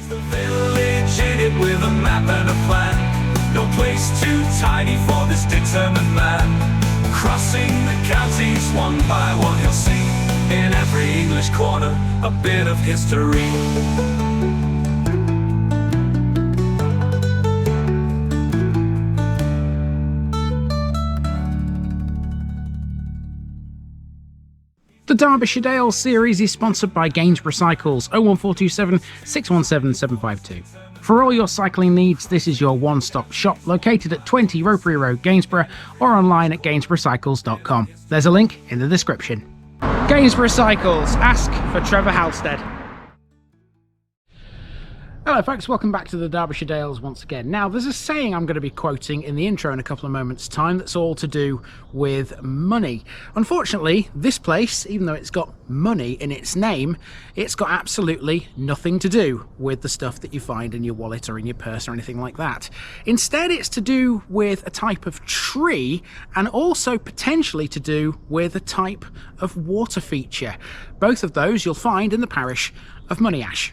The village in it with a map and a plan. No place too tiny for this determined man. Crossing the counties one by one, you'll see in every English corner a bit of history. The Derbyshire Dales series is sponsored by Gainsborough Cycles 01427 617 752. For all your cycling needs, this is your one-stop shop located at 20 Ropery Road, Gainsborough, or online at gainsboroughcycles.com. There's a link in the description. Gainsborough Cycles, ask for Trevor Halstead. Hello folks, welcome back to the Derbyshire Dales once again. Now there's a saying I'm going to be quoting in the intro in a couple of moments time that's all to do with money. Unfortunately, this place, even though it's got money in its name, it's got absolutely nothing to do with the stuff that you find in your wallet or in your purse or anything like that. Instead, it's to do with a type of tree and also potentially to do with a type of water feature. Both of those you'll find in the parish of Monyash.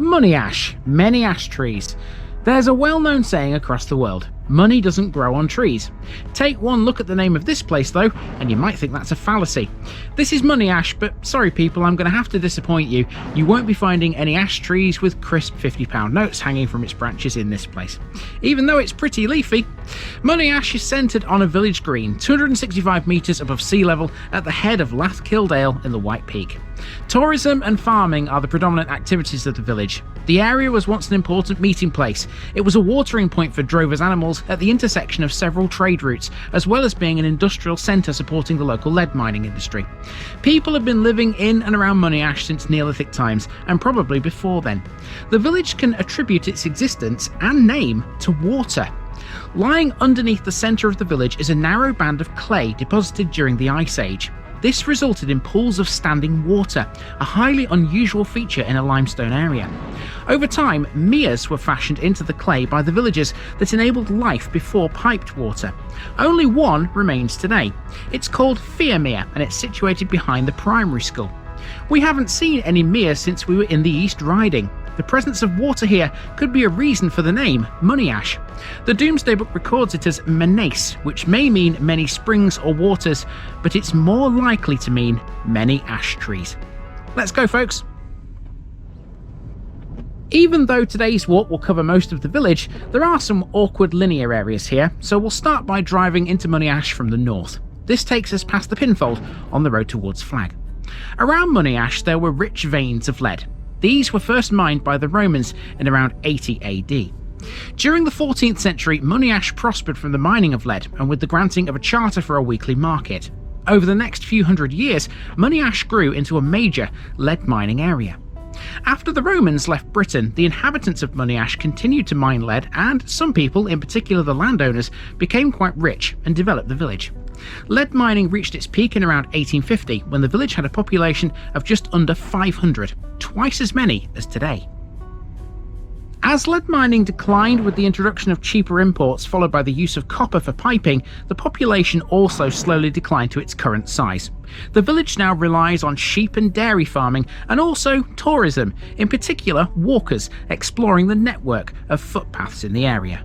Money ash, many ash trees. There's a well-known saying across the world, money doesn't grow on trees. Take one look at the name of this place though, and you might think that's a fallacy. This is money ash, but sorry people, I'm going to have to disappoint you. You won't be finding any ash trees with crisp £50 notes hanging from its branches in this place, even though it's pretty leafy. Money ash is centred on a village green, 265 metres above sea level at the head of Lathkill Dale in the White Peak. Tourism and farming are the predominant activities of the village. The area was once an important meeting place. It was a watering point for drovers' animals at the intersection of several trade routes, as well as being an industrial centre supporting the local lead mining industry. People have been living in and around Monyash since Neolithic times, and probably before then. The village can attribute its existence and name to water. Lying underneath the centre of the village is a narrow band of clay deposited during the Ice Age. This resulted in pools of standing water, a highly unusual feature in a limestone area. Over time, meres were fashioned into the clay by the villagers that enabled life before piped water. Only one remains today. It's called Fere Mere and it's situated behind the primary school. We haven't seen any mere since we were in the East Riding. The presence of water here could be a reason for the name Monyash. The Domesday Book records it as Menace, which may mean many springs or waters, but it's more likely to mean many ash trees. Let's go, folks! Even though today's walk will cover most of the village, there are some awkward linear areas here, so we'll start by driving into Monyash from the north. This takes us past the Pinfold on the road towards Flag. Around Monyash there were rich veins of lead. These were first mined by the Romans in around 80 AD. During the 14th century, Monyash prospered from the mining of lead and with the granting of a charter for a weekly market. Over the next few hundred years, Monyash grew into a major lead mining area. After the Romans left Britain, the inhabitants of Monyash continued to mine lead and some people, in particular the landowners, became quite rich and developed the village. Lead mining reached its peak in around 1850 when the village had a population of just under 500, twice as many as today. As lead mining declined with the introduction of cheaper imports followed by the use of copper for piping, the population also slowly declined to its current size. The village now relies on sheep and dairy farming and also tourism, in particular walkers exploring the network of footpaths in the area.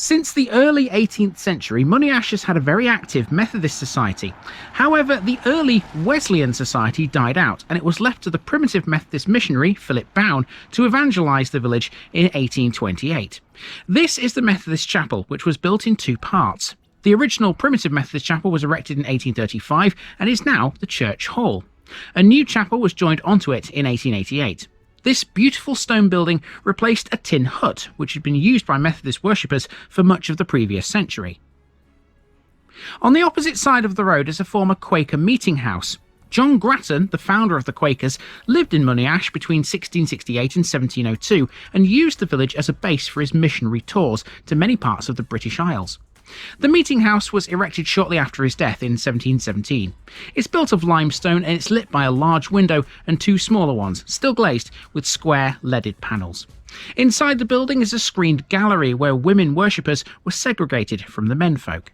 Since the early 18th century, Monyash has had a very active Methodist society. However, the early Wesleyan society died out, and it was left to the primitive Methodist missionary Philip Bown to evangelise the village in 1828. This is the Methodist chapel, which was built in two parts. The original primitive Methodist chapel was erected in 1835 and is now the church hall. A new chapel was joined onto it in 1888. This beautiful stone building replaced a tin hut, which had been used by Methodist worshippers for much of the previous century. On the opposite side of the road is a former Quaker meeting house. John Grattan, the founder of the Quakers, lived in Monyash between 1668 and 1702 and used the village as a base for his missionary tours to many parts of the British Isles. The meeting house was erected shortly after his death in 1717. It's built of limestone and it's lit by a large window and two smaller ones, still glazed, with square leaded panels. Inside the building is a screened gallery where women worshippers were segregated from the menfolk.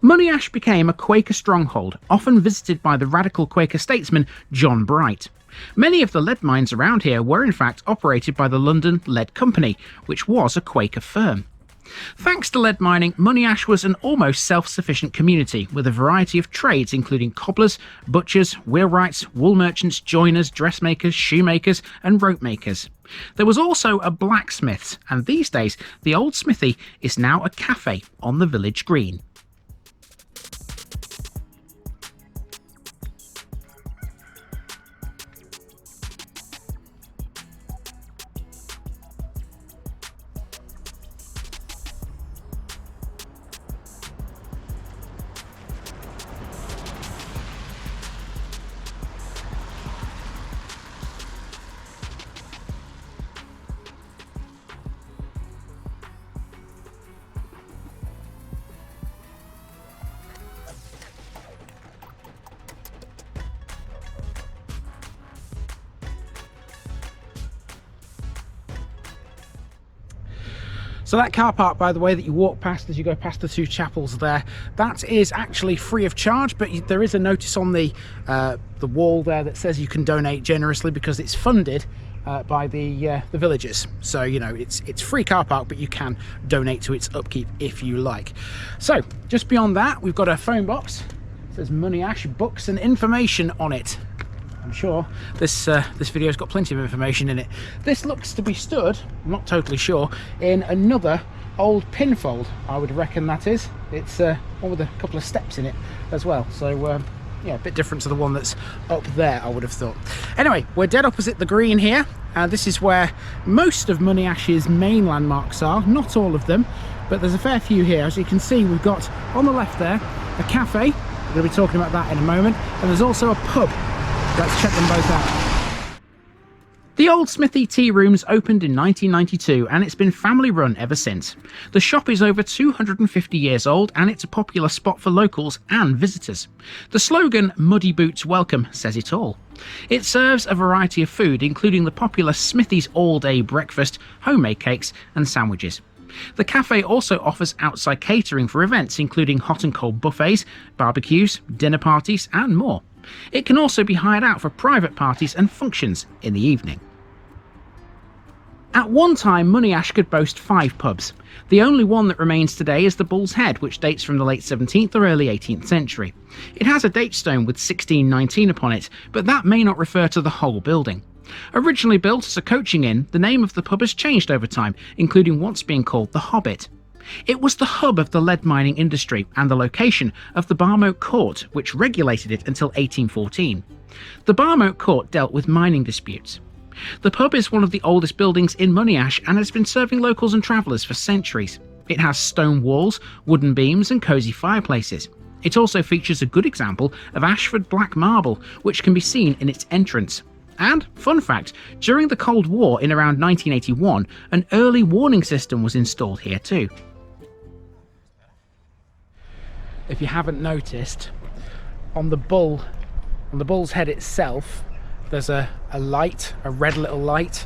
Monyash became a Quaker stronghold, often visited by the radical Quaker statesman John Bright. Many of the lead mines around here were in fact operated by the London Lead Company, which was a Quaker firm. Thanks to lead mining, Monyash was an almost self-sufficient community with a variety of trades including cobblers, butchers, wheelwrights, wool merchants, joiners, dressmakers, shoemakers and rope makers. There was also a blacksmith's, and these days the old smithy is now a cafe on the village green. So that car park, by the way, that you walk past as you go past the two chapels there, that is actually free of charge, but there is a notice on the wall there that says you can donate generously because it's funded by the villagers. So, you know, it's free car park, but you can donate to its upkeep if you like. So, just beyond that, we've got a phone box. It says Monyash books and information on it. I'm sure this video's got plenty of information in it. This looks to be stood, I'm not totally sure, in another old pinfold, I would reckon that is. It's one with a couple of steps in it as well. So yeah, a bit different to the one that's up there, I would have thought. Anyway, we're dead opposite the green here. This is where most of Monyash's main landmarks are, not all of them, but there's a fair few here. As you can see, we've got on the left there a cafe. We're going to be talking about that in a moment, and there's also a pub. Let's check them both out. The old Smithy Tea Rooms opened in 1992 and it's been family run ever since. The shop is over 250 years old and it's a popular spot for locals and visitors. The slogan "Muddy Boots Welcome" says it all. It serves a variety of food including the popular Smithy's all-day breakfast, homemade cakes and sandwiches. The cafe also offers outside catering for events including hot and cold buffets, barbecues, dinner parties and more. It can also be hired out for private parties and functions in the evening. At one time, Monyash could boast 5 pubs. The only one that remains today is the Bull's Head, which dates from the late 17th or early 18th century. It has a date stone with 1619 upon it, but that may not refer to the whole building. Originally built as a coaching inn, the name of the pub has changed over time, including once being called the Hobbit. It was the hub of the lead mining industry and the location of the Barmote Court, which regulated it until 1814. The Barmote Court dealt with mining disputes. The pub is one of the oldest buildings in Monyash and has been serving locals and travellers for centuries. It has stone walls, wooden beams and cosy fireplaces. It also features a good example of Ashford black marble, which can be seen in its entrance. And, fun fact, during the Cold War in around 1981, an early warning system was installed here too. If you haven't noticed, on the bull's head itself, there's a light, a red little light.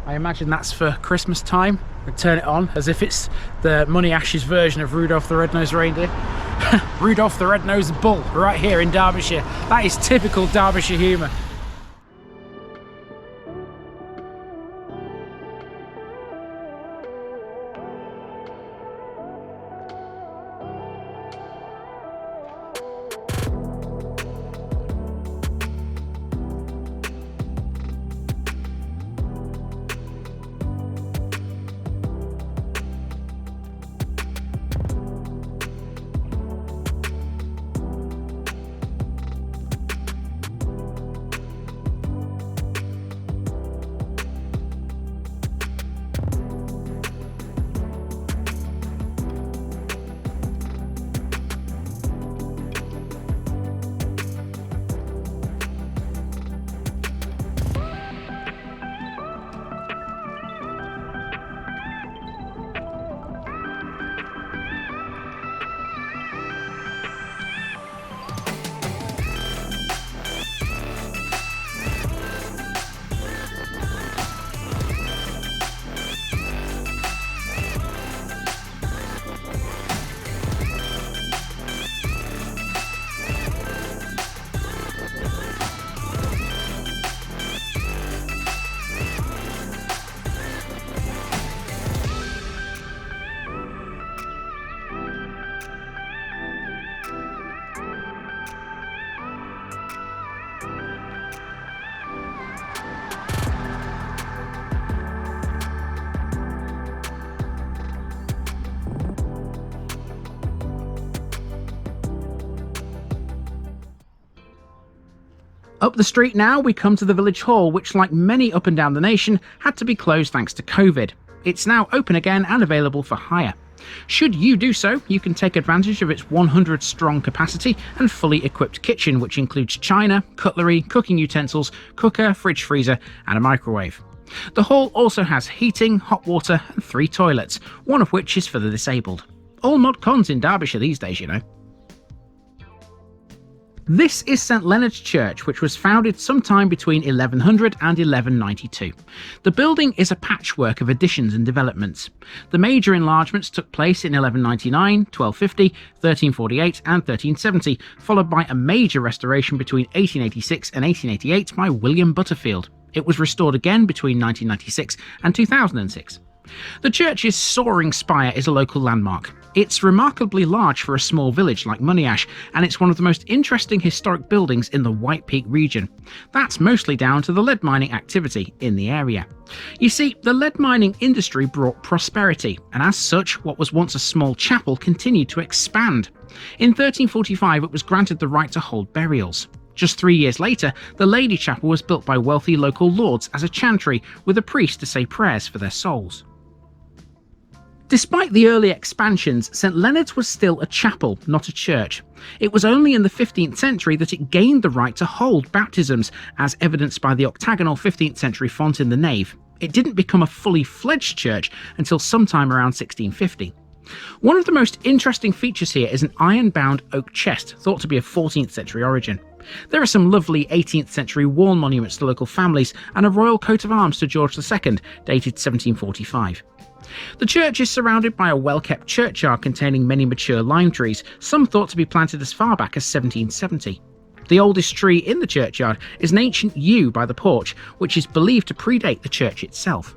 I imagine that's for Christmas time. We turn it on as if it's the Monyash's version of Rudolph the Red-Nosed Reindeer. Rudolph the Red-Nosed Bull, right here in Derbyshire. That is typical Derbyshire humour. Up the street now, we come to the village hall, which, like many up and down the nation, had to be closed thanks to COVID. It's now open again and available for hire. Should you do so, you can take advantage of its 100-strong capacity and fully equipped kitchen, which includes china, cutlery, cooking utensils, cooker, fridge freezer, and a microwave. The hall also has heating, hot water, and 3 toilets, one of which is for the disabled. All mod cons in Derbyshire these days, you know. This is St Leonard's Church, which was founded sometime between 1100 and 1192. The building is a patchwork of additions and developments. The major enlargements took place in 1199, 1250, 1348 and 1370, followed by a major restoration between 1886 and 1888 by William Butterfield. It was restored again between 1996 and 2006. The church's soaring spire is a local landmark. It's remarkably large for a small village like Monyash, and it's one of the most interesting historic buildings in the White Peak region. That's mostly down to the lead mining activity in the area. You see, the lead mining industry brought prosperity, and as such, what was once a small chapel continued to expand. In 1345, it was granted the right to hold burials. Just 3 years later, the Lady Chapel was built by wealthy local lords as a chantry, with a priest to say prayers for their souls. Despite the early expansions, St Leonard's was still a chapel, not a church. It was only in the 15th century that it gained the right to hold baptisms, as evidenced by the octagonal 15th century font in the nave. It didn't become a fully fledged church until sometime around 1650. One of the most interesting features here is an iron-bound oak chest, thought to be of 14th century origin. There are some lovely 18th century wall monuments to local families and a royal coat of arms to George II, dated 1745. The church is surrounded by a well-kept churchyard containing many mature lime trees, some thought to be planted as far back as 1770. The oldest tree in the churchyard is an ancient yew by the porch, which is believed to predate the church itself.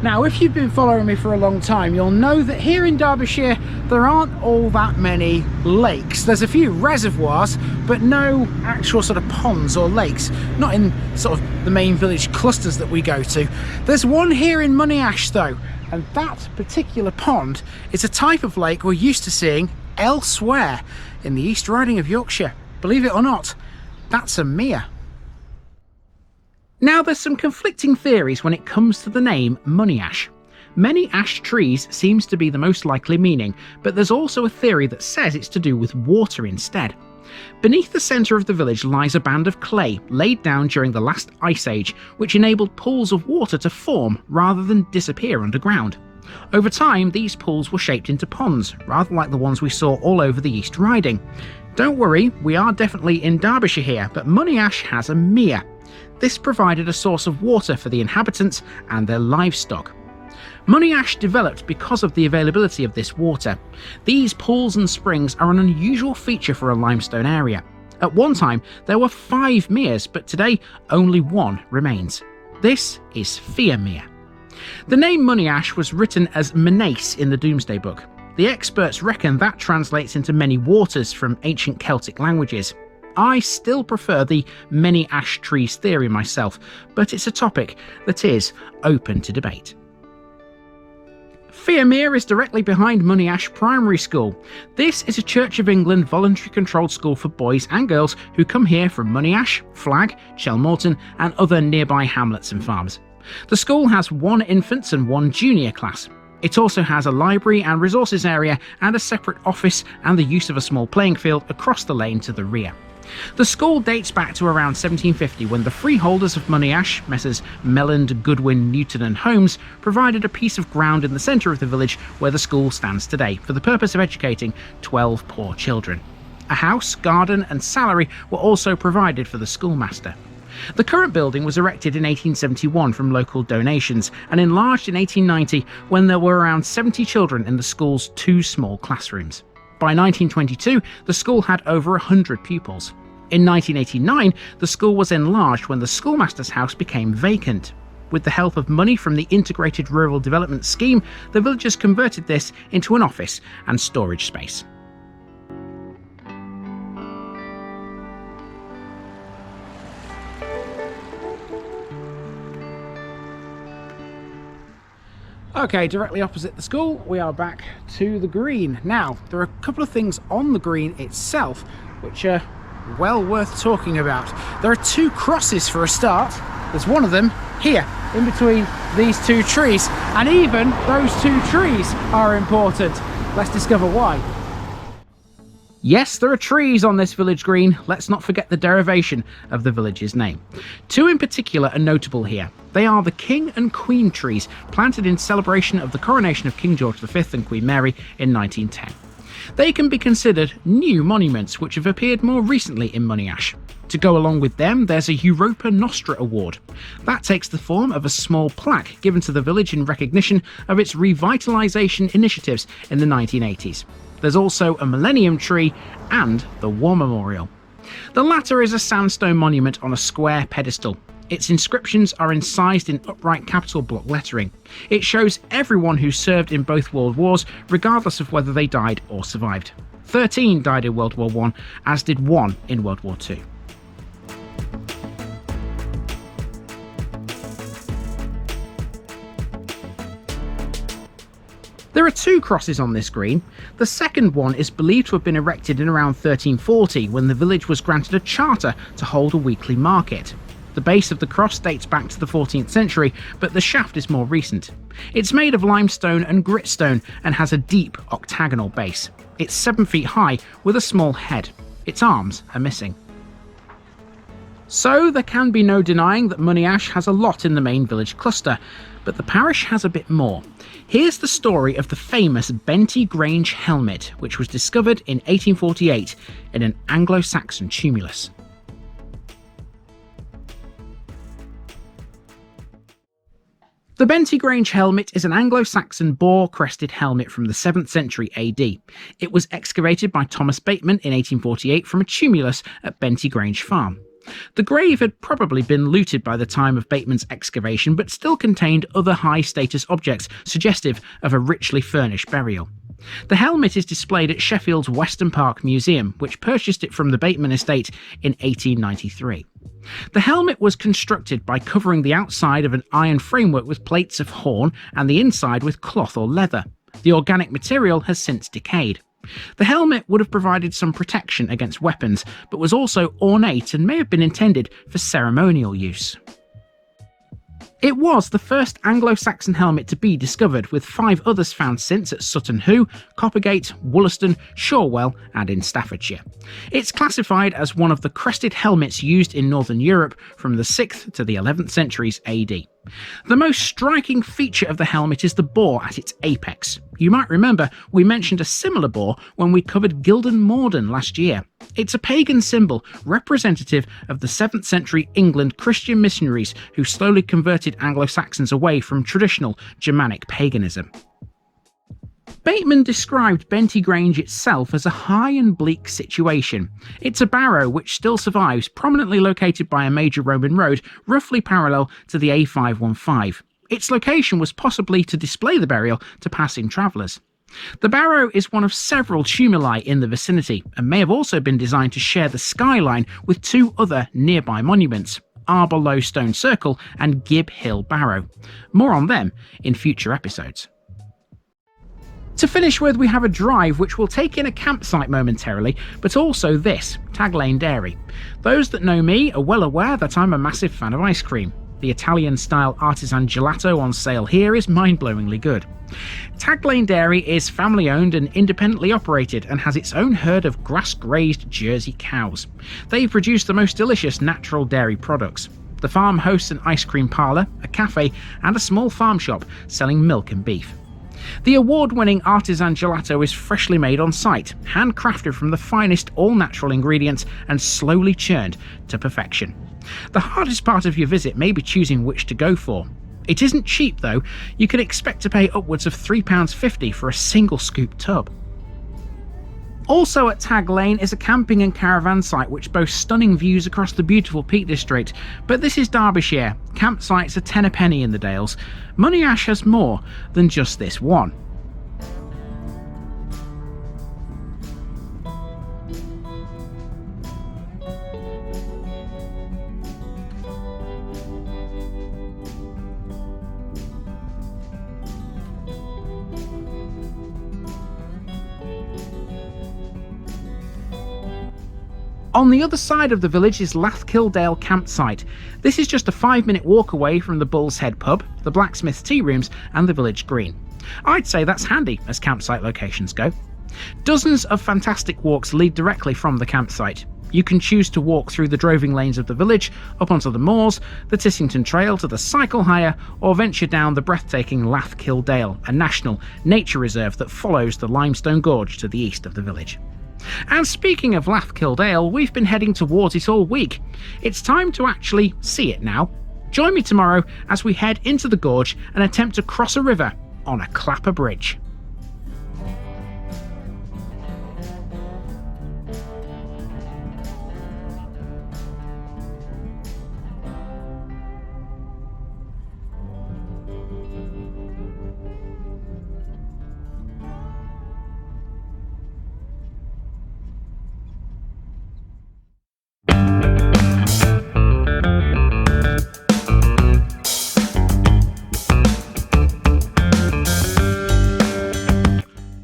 Now, if you've been following me for a long time, you'll know that here in Derbyshire there aren't all that many lakes. There's a few reservoirs, but no actual sort of ponds or lakes, not in sort of the main village clusters that we go to. There's one here in Monyash though, and that particular pond is a type of lake we're used to seeing elsewhere in the East Riding of Yorkshire. Believe it or not, that's a mere. Now, there's some conflicting theories when it comes to the name Monyash. Many ash trees seems to be the most likely meaning, but there's also a theory that says it's to do with water instead. Beneath the centre of the village lies a band of clay laid down during the last ice age, which enabled pools of water to form rather than disappear underground. Over time, these pools were shaped into ponds, rather like the ones we saw all over the East Riding. Don't worry, we are definitely in Derbyshire here, but Monyash has a mere. This provided a source of water for the inhabitants and their livestock. Monyash developed because of the availability of this water. These pools and springs are an unusual feature for a limestone area. At one time, there were 5 meres, but today only one remains. This is Fere Mere. The name Monyash was written as Menace in the Domesday Book. The experts reckon that translates into many waters from ancient Celtic languages. I still prefer the many ash trees theory myself, but it's a topic that is open to debate. Fere Mere is directly behind Monyash Primary School. This is a Church of England voluntary controlled school for boys and girls who come here from Monyash, Flag, Chelmorton and other nearby hamlets and farms. The school has 1 infants and 1 junior class. It also has a library and resources area and a separate office and the use of a small playing field across the lane to the rear. The school dates back to around 1750 when the freeholders of Monyash, Messrs Melland, Goodwin, Newton and Holmes, provided a piece of ground in the centre of the village where the school stands today for the purpose of educating 12 poor children. A house, garden and salary were also provided for the schoolmaster. The current building was erected in 1871 from local donations and enlarged in 1890 when there were around 70 children in the school's 2 small classrooms. By 1922, the school had over 100 pupils. In 1989, the school was enlarged when the schoolmaster's house became vacant. With the help of money from the Integrated Rural Development Scheme, the villagers converted this into an office and storage space. Okay, directly opposite the school, we are back to the green. Now, there are a couple of things on the green itself which are well worth talking about. There are 2 crosses for a start. There's one of them here, in between these 2 trees. And even those 2 trees are important. Let's discover why. Yes, there are trees on this village green. Let's not forget the derivation of the village's name. 2 in particular are notable here. They are the King and Queen trees, planted in celebration of the coronation of King George V and Queen Mary in 1910. They can be considered new monuments which have appeared more recently in Monyash. To go along with them, there's a Europa Nostra Award. That takes the form of a small plaque given to the village in recognition of its revitalisation initiatives in the 1980s. There's also a Millennium Tree and the War Memorial. The latter is a sandstone monument on a square pedestal. Its inscriptions are incised in upright capital block lettering. It shows everyone who served in both World Wars, regardless of whether they died or survived. 13 died in World War I, as did 1 in World War II. There are 2 crosses on this green. The second one is believed to have been erected in around 1340 when the village was granted a charter to hold a weekly market. The base of the cross dates back to the 14th century, but the shaft is more recent. It's made of limestone and gritstone and has a deep octagonal base. It's 7 feet high with a small head. Its arms are missing. So there can be no denying that Monyash has a lot in the main village cluster, but the parish has a bit more. Here's the story of the famous Benty Grange helmet, which was discovered in 1848 in an Anglo-Saxon tumulus. The Benty Grange helmet is an Anglo-Saxon boar-crested helmet from the 7th century AD. It was excavated by Thomas Bateman in 1848 from a tumulus at Benty Grange Farm. The grave had probably been looted by the time of Bateman's excavation, but still contained other high-status objects suggestive of a richly furnished burial. The helmet is displayed at Sheffield's Weston Park Museum, which purchased it from the Bateman estate in 1893. The helmet was constructed by covering the outside of an iron framework with plates of horn and the inside with cloth or leather. The organic material has since decayed. The helmet would have provided some protection against weapons, but was also ornate and may have been intended for ceremonial use. It was the first Anglo-Saxon helmet to be discovered, with 5 others found since at Sutton Hoo, Coppergate, Wollaston, Shorewell and in Staffordshire. It's classified as one of the crested helmets used in Northern Europe from the 6th to the 11th centuries AD. The most striking feature of the helmet is the boar at its apex. You might remember we mentioned a similar boar when we covered Gilden Morden last year. It's a pagan symbol representative of the 7th century England Christian missionaries who slowly converted Anglo-Saxons away from traditional Germanic paganism. Bateman described Benty Grange itself as a high and bleak situation. It's a barrow which still survives, prominently located by a major Roman road, roughly parallel to the A515. Its location was possibly to display the burial to passing travellers. The barrow is one of several tumuli in the vicinity, and may have also been designed to share the skyline with 2 other nearby monuments, Arbor Low Stone Circle and Gibb Hill Barrow. More on them in future episodes. To finish with, we have a drive which will take in a campsite momentarily, but also this, Tagg Lane Dairy. Those that know me are well aware that I'm a massive fan of ice cream. The Italian-style artisan gelato on sale here is mind-blowingly good. Tagg Lane Dairy is family-owned and independently operated and has its own herd of grass-grazed Jersey cows. They produce the most delicious natural dairy products. The farm hosts an ice cream parlour, a cafe, and a small farm shop selling milk and beef. The award-winning artisan gelato is freshly made on site, handcrafted from the finest all-natural ingredients and slowly churned to perfection. The hardest part of your visit may be choosing which to go for. It isn't cheap though. You can expect to pay upwards of £3.50 for a single scoop tub. Also at Tagg Lane is a camping and caravan site which boasts stunning views across the beautiful Peak District, but this is Derbyshire. Campsites are 10 a penny in the Dales. Monyash has more than just this one. On the other side of the village is Lathkill Dale campsite. This is just a 5-minute walk away from the Bull's Head pub, the Blacksmith's tea rooms and the village green. I'd say that's handy as campsite locations go. Dozens of fantastic walks lead directly from the campsite. You can choose to walk through the droving lanes of the village, up onto the moors, the Tissington Trail to the cycle hire, or venture down the breathtaking Lathkill Dale, a national nature reserve that follows the Limestone Gorge to the east of the village. And speaking of Lathkill Dale, we've been heading towards it all week. It's time to actually see it now. Join me tomorrow as we head into the gorge and attempt to cross a river on a clapper bridge.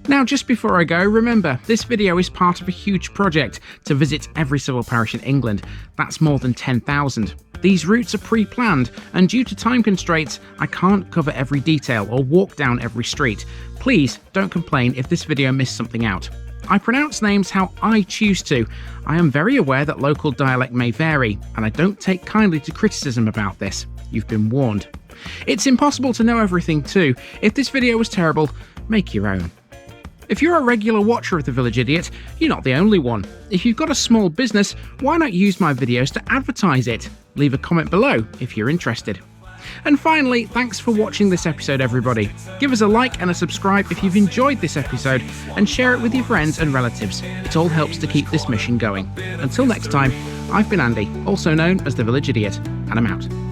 Now, just before I go, remember, this video is part of a huge project to visit every civil parish in England. That's more than 10,000. These routes are pre-planned, and due to time constraints, I can't cover every detail or walk down every street. Please don't complain if this video missed something out. I pronounce names how I choose to. I am very aware that local dialect may vary, and I don't take kindly to criticism about this. You've been warned. It's impossible to know everything too. If this video was terrible, make your own. If you're a regular watcher of The Village Idiot, you're not the only one. If you've got a small business, why not use my videos to advertise it? Leave a comment below if you're interested. And finally, thanks for watching this episode, everybody. Give us a like and a subscribe if you've enjoyed this episode, and share it with your friends and relatives. It all helps to keep this mission going. Until next time, I've been Andy, also known as The Village Idiot, and I'm out.